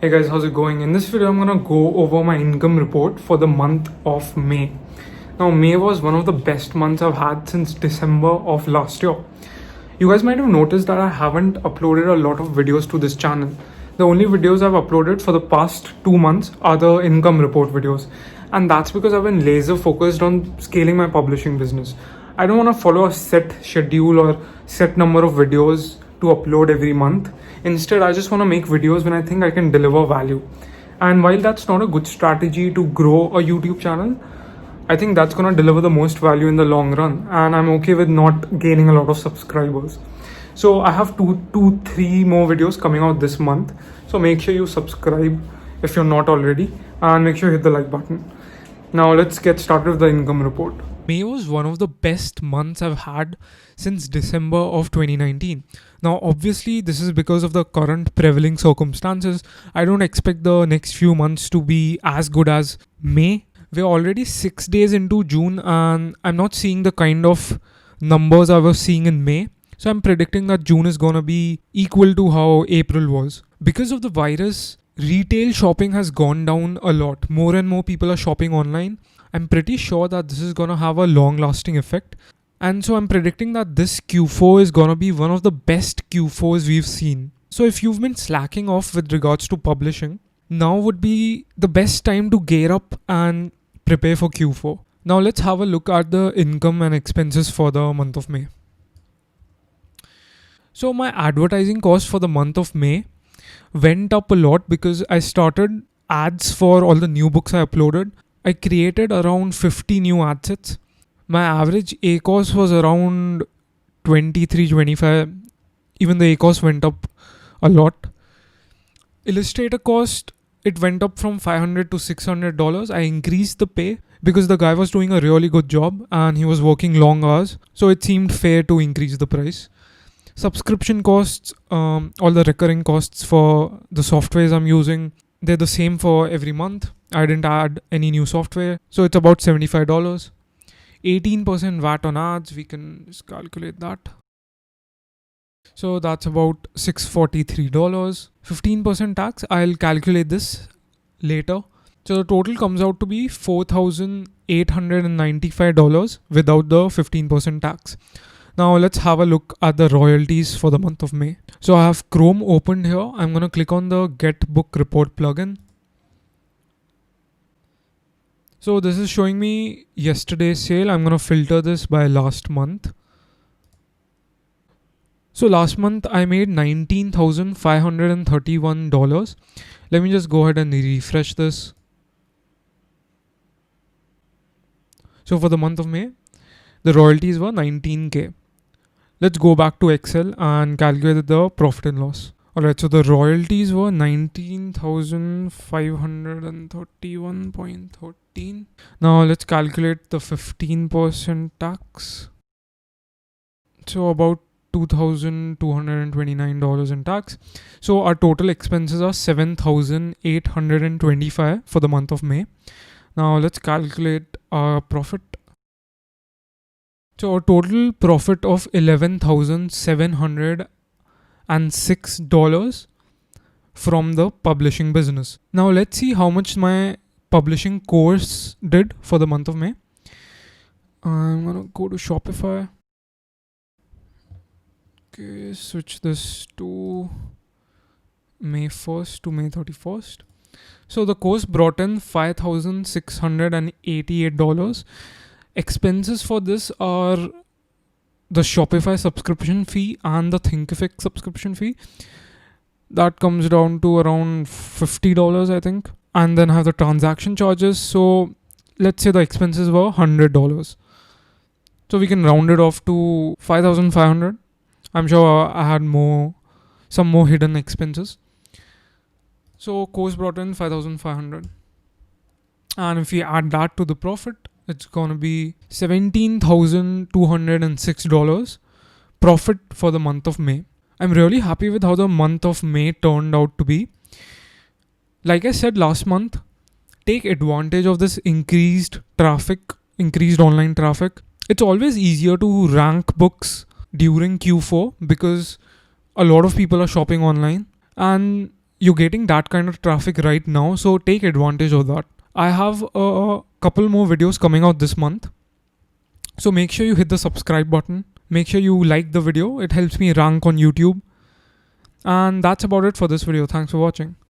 Hey guys, how's it going? In this video, I'm gonna go over my income report for the month of May. Now, May was one of the best months I've had since December of last year. You guys might have noticed that I haven't uploaded a lot of videos to this channel. The only videos I've uploaded for the past 2 months are the income report videos. And that's because I've been laser focused on scaling my publishing business. I don't want to follow a set schedule or set number of videos to upload every month. Instead, I just want to make videos when I think I can deliver value. And while that's not a good strategy to grow a YouTube channel, I think that's going to deliver the most value in the long run. And I'm okay with not gaining a lot of subscribers. So I have three more videos coming out this month. So make sure you subscribe if you're not already, and make sure you hit the like button. Now let's get started with the income report. May was one of the best months I've had since December of 2019. Now, obviously, this is because of the current prevailing circumstances. I don't expect the next few months to be as good as May. We're already 6 days into June, and I'm not seeing the kind of numbers I was seeing in May. So I'm predicting that June is going to be equal to how April was. Because of the virus, retail shopping has gone down a lot. More and more people are shopping online. I'm pretty sure that this is going to have a long lasting effect. And so I'm predicting that this Q4 is going to be one of the best Q4s we've seen. So if you've been slacking off with regards to publishing, now would be the best time to gear up and prepare for Q4. Now let's have a look at the income and expenses for the month of May. So my advertising cost for the month of May went up a lot because I started ads for all the new books I uploaded. I created around 50 new ad sets. My average ACOS was around 23-25. Even the ACOS went up a lot. Illustrator cost, it went up from $500 to $600. I increased the pay because the guy was doing a really good job and he was working long hours. So it seemed fair to increase the price. Subscription costs, all the recurring costs for the softwares I'm using, they're the same for every month. I didn't add any new software. So it's about $75. 18% VAT on ads, we can just calculate that. So that's about $643. 15% tax, I'll calculate this later. So the total comes out to be $4,895 without the 15% tax. Now let's have a look at the royalties for the month of May. So I have Chrome opened here. I'm going to click on the Get Book Report plugin. So this is showing me yesterday's sale. I'm going to filter this by last month. So last month I made $19,531. Let me just go ahead and refresh this. So for the month of May, the royalties were 19K. Let's go back to Excel and calculate the profit and loss. Alright, so the royalties were 19,531.13. Now let's calculate the 15% tax. So about $2,229 in tax. So our total expenses are $7,825 for the month of May. Now let's calculate our profit. So a total profit of $11,706 from the publishing business. Now let's see how much my publishing course did for the month of May. I'm gonna go to Shopify. Okay, switch this to May 1st to May 31st. So the course brought in $5,688. Expenses for this are the Shopify subscription fee and the Thinkific subscription fee. That comes down to around $50, I think. And then I have the transaction charges. So let's say the expenses were $100. So we can round it off to 5,500. I'm sure I had some more hidden expenses. So course brought in 5,500. And if we add that to the profit, it's going to be $17,206 profit for the month of May. I'm really happy with how the month of May turned out to be. Like I said last month, take advantage of this increased online traffic. It's always easier to rank books during Q4 because a lot of people are shopping online. And you're getting that kind of traffic right now, so take advantage of that. I have a couple more videos coming out this month, so make sure you hit the subscribe button. Make sure you like the video, it helps me rank on YouTube. And that's about it for this video. Thanks for watching.